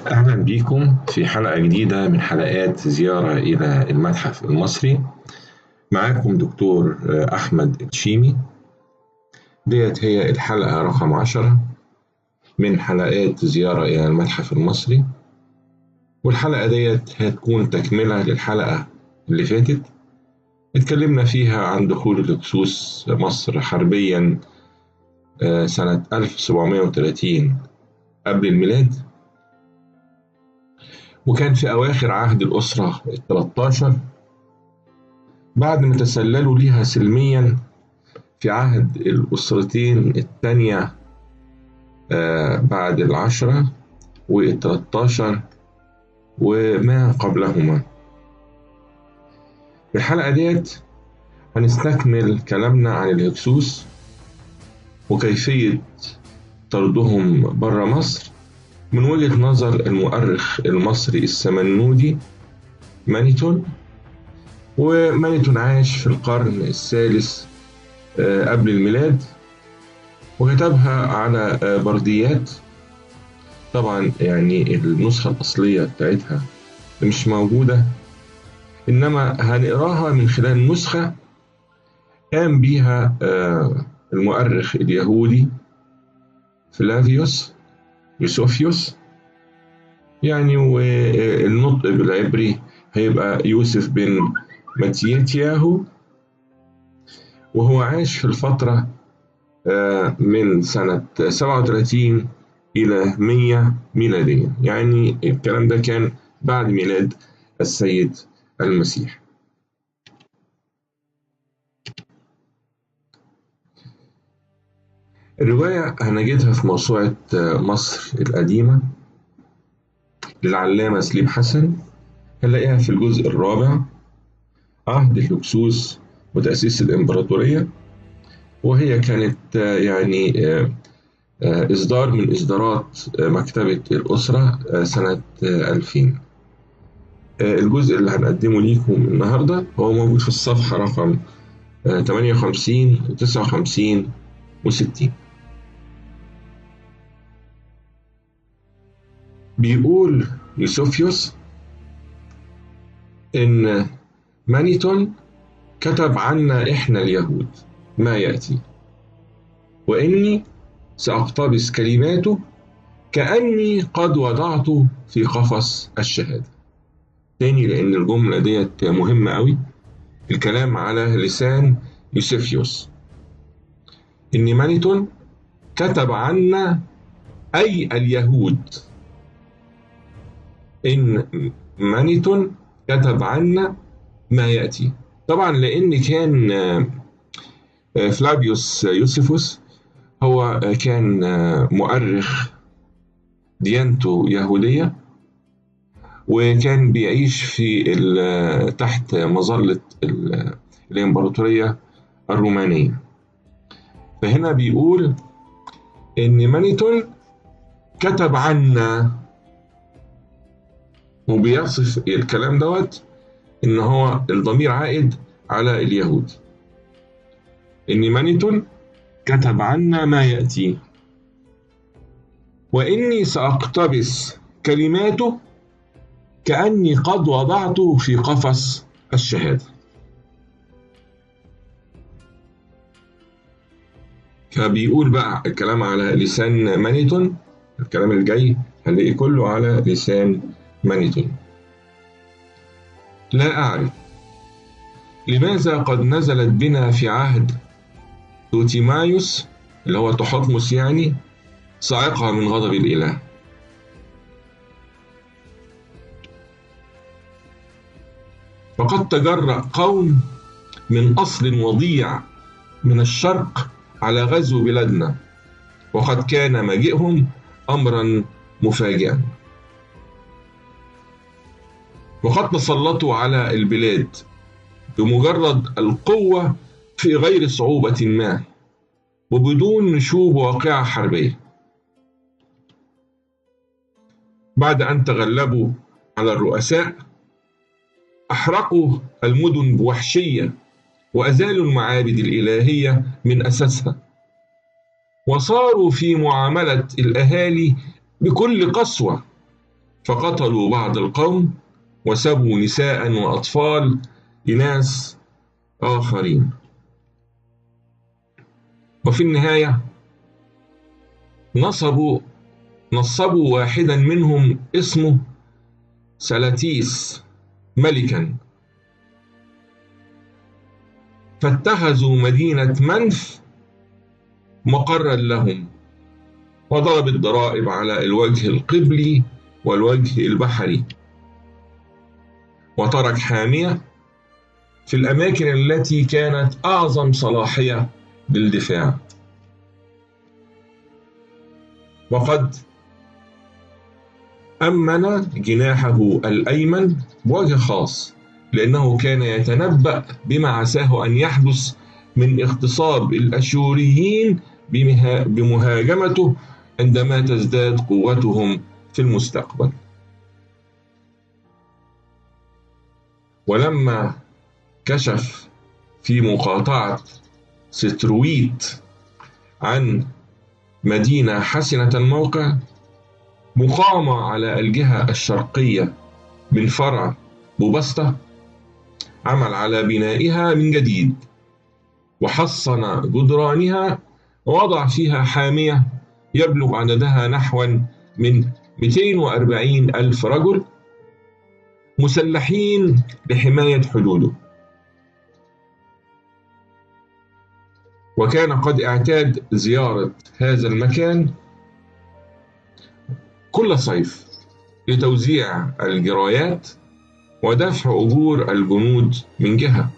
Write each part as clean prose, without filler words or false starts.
أهلا بيكم في حلقة جديدة من حلقات زيارة إلى المتحف المصري. معاكم دكتور أحمد الشيمي. ديت هي الحلقة رقم 10 من حلقات زيارة إلى المتحف المصري، والحلقة ديت هتكون تكملة للحلقة اللي فاتت. اتكلمنا فيها عن دخول الهكسوس مصر حربيا سنة 1730 قبل الميلاد، وكان في أواخر عهد الأسرة ال13 بعد ما تسللوا ليها سلميا في عهد الأسرتين التانية بعد ال10 وال13 وما قبلهما. في الحلقة ديت هنستكمل كلامنا عن الهكسوس وكيفية طردهم برا مصر من وجهة نظر المؤرخ المصري السمنودي مانيتون. ومانيتون عاش في القرن الثالث قبل الميلاد، وكتبها على برديات. طبعا يعني النسخة الأصلية بتاعتها مش موجودة، إنما هنقراها من خلال نسخة قام بيها المؤرخ اليهودي فلافيوس يوسوفيوس، يعني والنطق بالعبري هيبقى يوسف بن متيتياهو. وهو عاش في الفترة من سنة 37 إلى 100 ميلاديا، يعني الكلام ده كان بعد ميلاد السيد المسيح. الرواية هنجدها في موسوعة مصر القديمة للعلامة سليم حسن، هنلاقيها في الجزء الرابع، عهد الهكسوس وتأسيس الإمبراطورية. وهي كانت يعني إصدار من إصدارات مكتبة الأسرة سنة 2000. الجزء اللي هنقدمه ليكم النهاردة هو موجود في الصفحة رقم 58 و 59 و 60. بيقول يوسوفيوس إن مانيتون كتب عنا إحنا اليهود ما يأتي، وإني سأقتبس كلماته كأني قد وضعته في قفص الشهادة. تاني لأن الجملة ديت مهمة قوي، الكلام على لسان يوسفيوس، إن مانيتون كتب عنا أي اليهود، إن مانيتون كتب عنا ما يأتي. طبعا لأن كان فلافيوس يوسفوس هو كان مؤرخ ديانته يهودية، وكان بيعيش في تحت مظلة الإمبراطورية الرومانية. فهنا بيقول إن مانيتون كتب عنا، وبيصف الكلام دوت إن هو الضمير عائد على اليهود، إن مانيتون كتب عنا ما يأتي، وإني سأقتبس كلماته كأني قد وضعته في قفص الشهادة. فبيقول بقى الكلام على لسان مانيتون، الكلام الجاي هنلاقي كله على لسان مانيتون. لا أعرف لماذا قد نزلت بنا في عهد توتيمايوس اللي هو تحتمس، يعني صاعقة من غضب الإله. فقد تجرأ قوم من أصل وضيع من الشرق على غزو بلادنا، وقد كان مجيئهم أمرا مفاجئا، وقد تسلطوا على البلاد بمجرد القوة في غير صعوبة ما وبدون نشوب واقعة حربية. بعد أن تغلبوا على الرؤساء أحرقوا المدن بوحشية وأزالوا المعابد الإلهية من أساسها، وصاروا في معاملة الأهالي بكل قسوة فقتلوا بعض القوم وسبوا نساء وأطفال إناث آخرين. وفي النهاية نصبوا واحدا منهم اسمه سلاتيس ملكا، فاتخذوا مدينة منف مقرا لهم، وضرب الضرائب على الوجه القبلي والوجه البحري، وترك حامية في الأماكن التي كانت أعظم صلاحية للدفاع. وقد أمن جناحه الأيمن بوجه خاص، لأنه كان يتنبأ بما عساه أن يحدث من اغتصاب الأشوريين بمهاجمته عندما تزداد قوتهم في المستقبل. ولما كشف في مقاطعة سترويت عن مدينة حسنة الموقع مقامة على الجهة الشرقية من فرع بوبسطة، عمل على بنائها من جديد، وحصن جدرانها ووضع فيها حامية يبلغ عددها نحو من 240 ألف رجل مسلحين لحماية حدوده. وكان قد اعتاد زيارة هذا المكان كل صيف لتوزيع الجرايات ودفع أجور الجنود من جهة،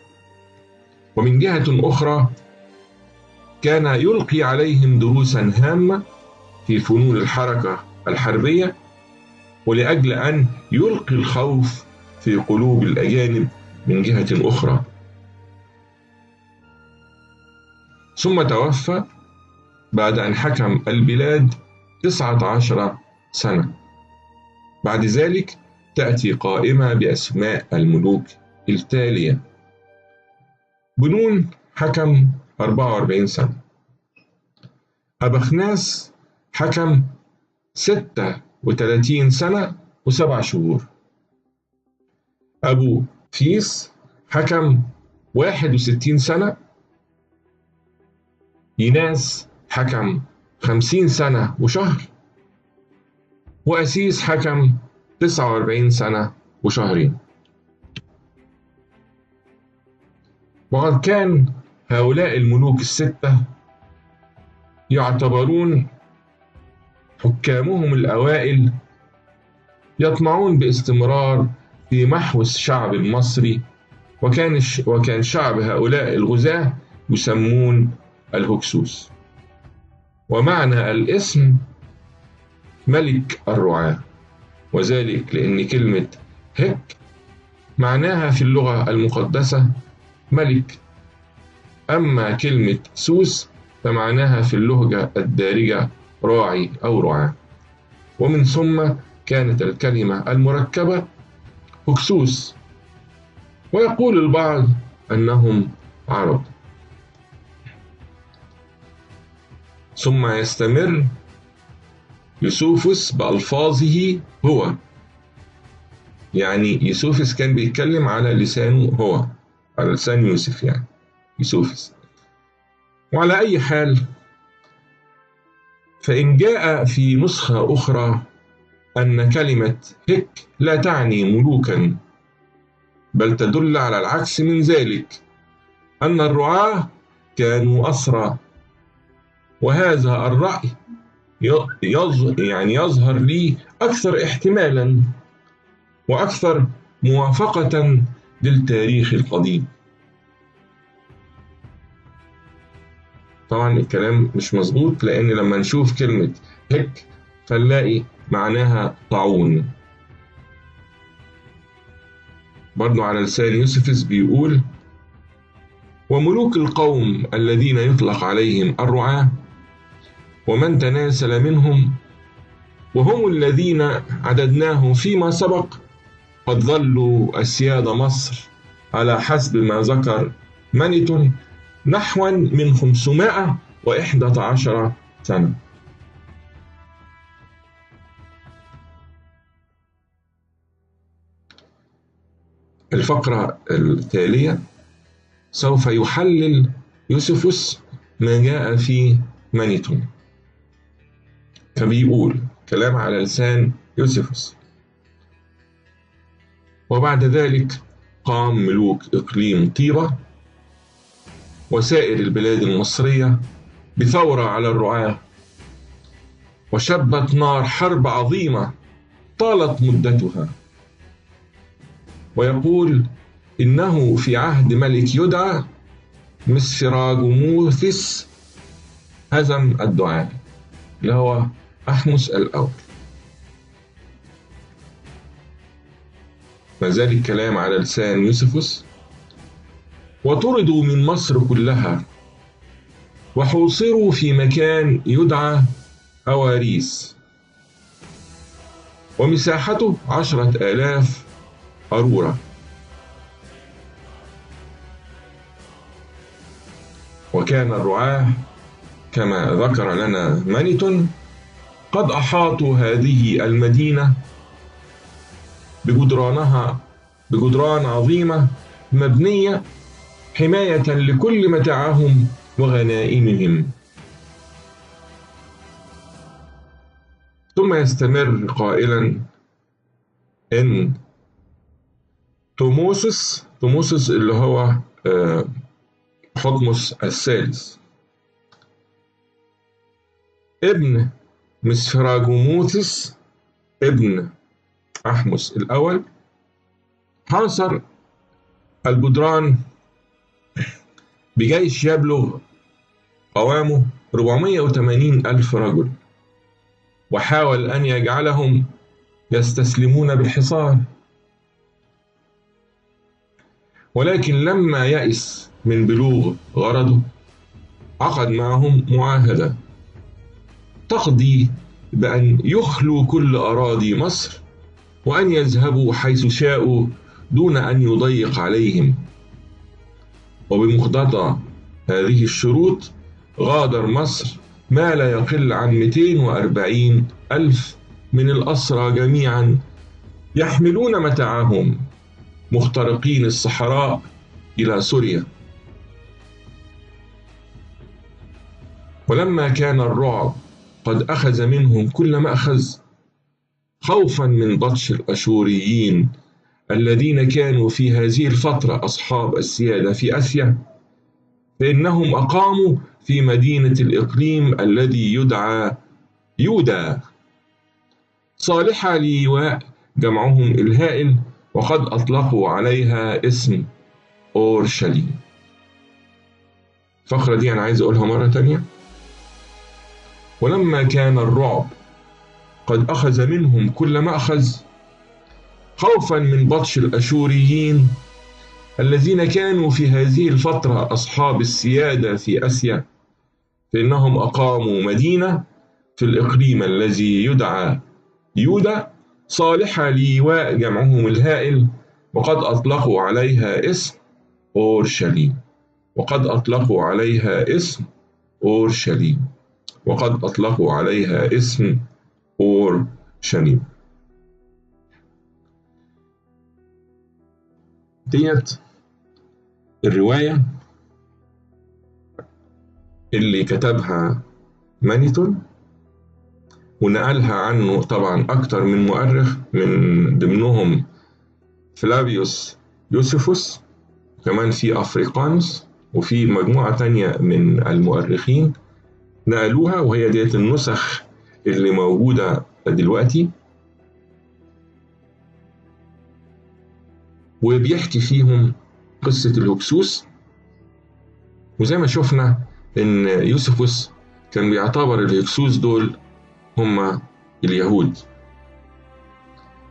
ومن جهة أخرى كان يلقي عليهم دروسا هامة في فنون الحركة الحربية، ولأجل أن يلقي الخوف في قلوب الأجانب من جهة أخرى. ثم توفى بعد أن حكم البلاد 19 سنة. بعد ذلك تأتي قائمة بأسماء الملوك التالية: بنون حكم 44 سنة، أبخناس حكم 36 سنة و7 شهور، أبو فيس حكم 61 سنة، يناس حكم 50 سنة وشهر، وأسيس حكم 49 سنة وشهرين. وقد كان هؤلاء الملوك الستة يعتبرون حكامهم الأوائل يطمعون باستمرار في محو الشعب المصري، وكان شعب هؤلاء الغزاة يسمون الهكسوس، ومعنى الاسم ملك الرعاة، وذلك لأن كلمة هك معناها في اللغة المقدسة ملك، أما كلمة سوس فمعناها في اللهجة الدارجة راعي أو رعاة، ومن ثم كانت الكلمة المركبة هكسوس. ويقول البعض أنهم عرب. ثم يستمر يوسوفس بألفاظه هو، يعني يوسوفس كان بيتكلم على لسانه هو، على لسان يوسف يعني يوسوفس. وعلى أي حال، فإن جاء في نسخة أخرى أن كلمة هك لا تعني ملوكا، بل تدل على العكس من ذلك، أن الرعاة كانوا أسرى. وهذا الرأي يظهر لي أكثر احتمالا وأكثر موافقة للتاريخ القديم. طبعا الكلام مش مظبوط، لأن لما نشوف كلمة هك فنلاقي معناها طاعون. برضو على لسان يوسفس بيقول: وملوك القوم الذين يطلق عليهم الرعاة ومن تناسل منهم، وهم الذين عددناهم فيما سبق، قد ظلوا أسياد مصر على حسب ما ذكر مانيتون نحو من 511 سنة. الفقرة التالية سوف يحلل يوسفوس ما جاء في مانيتون. فبيقول كلام على لسان يوسفوس: وبعد ذلك قام ملوك إقليم طيبة وسائر البلاد المصرية بثورة على الرعاة، وشبت نار حرب عظيمة طالت مدتها. ويقول إنه في عهد ملك يدعى مسفراجموثس هزم الدعاة، اللي هو أحمس الأول. ما زال الكلام على لسان يوسفوس: وطردوا من مصر كلها وحوصروا في مكان يدعى أواريس، ومساحته 10,000 قارورة. وكان الرعاة كما ذكر لنا مانيتون قد أحاطوا هذه المدينة بجدران عظيمة مبنية حماية لكل متاعهم وغنائمهم. ثم يستمر قائلا إن توموسس اللي هو حتمس الثالث ابن مسفراجموثس ابن أحمس الأول حاصر الجدران بجيش يبلغ قوامه 480,000 رجل، وحاول أن يجعلهم يستسلمون بالحصار. ولكن لما يئس من بلوغ غرضه عقد معهم معاهدة تقضي بأن يخلوا كل أراضي مصر وأن يذهبوا حيث شاءوا دون أن يضيق عليهم. وبمقتضى هذه الشروط غادر مصر ما لا يقل عن 240,000 من الأسرى جميعا يحملون متاعهم مخترقين الصحراء إلى سوريا. ولما كان الرعب قد أخذ منهم كل مأخذ خوفا من بطش الأشوريين الذين كانوا في هذه الفترة أصحاب السيادة في آسيا، فإنهم أقاموا في مدينة الإقليم الذي يدعى يودا صالحة لإيواء جمعهم الهائل، وقد أطلقوا عليها اسم أورشليم. الفقرة دي أنا عايز أقولها مرة تانية: ولما كان الرعب قد أخذ منهم كل مأخذ خوفا من بطش الأشوريين الذين كانوا في هذه الفترة أصحاب السيادة في آسيا، فإنهم أقاموا مدينة في الإقليم الذي يدعى يودا صالحة لإيواء جمعهم الهائل، وقد أطلقوا عليها اسم أورشليم. وقد أطلقوا عليها اسم أورشليم. وقد أطلقوا عليها اسم أورشليم. ديت الرواية اللي كتبها مانيتون، ونقلها عنه طبعا أكتر من مؤرخ، من ضمنهم فلافيوس يوسفوس، كمان في أفريقانوس، وفي مجموعة تانية من المؤرخين نقلوها، وهي ديت النسخ اللي موجودة دلوقتي. وبيحكي فيهم قصة الهكسوس. وزي ما شفنا إن يوسفوس كان بيعتبر الهكسوس دول هم اليهود،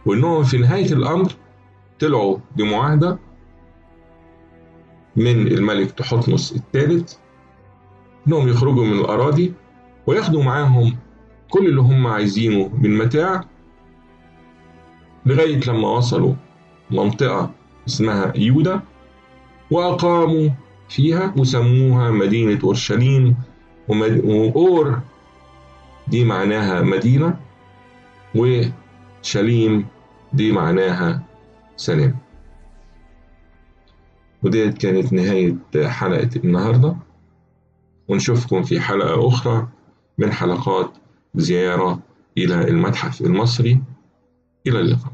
وإنهم في نهاية الأمر طلعوا بمعاهدة من الملك تحتمس الثالث إنهم يخرجوا من الأراضي وياخدوا معاهم كل اللي هم عايزينه من متاع، لغاية لما وصلوا منطقة اسمها يودا وأقاموا فيها وسموها مدينة أورشليم. وأور دي معناها مدينة، وشليم دي معناها سلام. وديت كانت نهاية حلقة النهاردة، ونشوفكم في حلقة أخرى من حلقات زيارة إلى المتحف المصري. إلى اللقاء.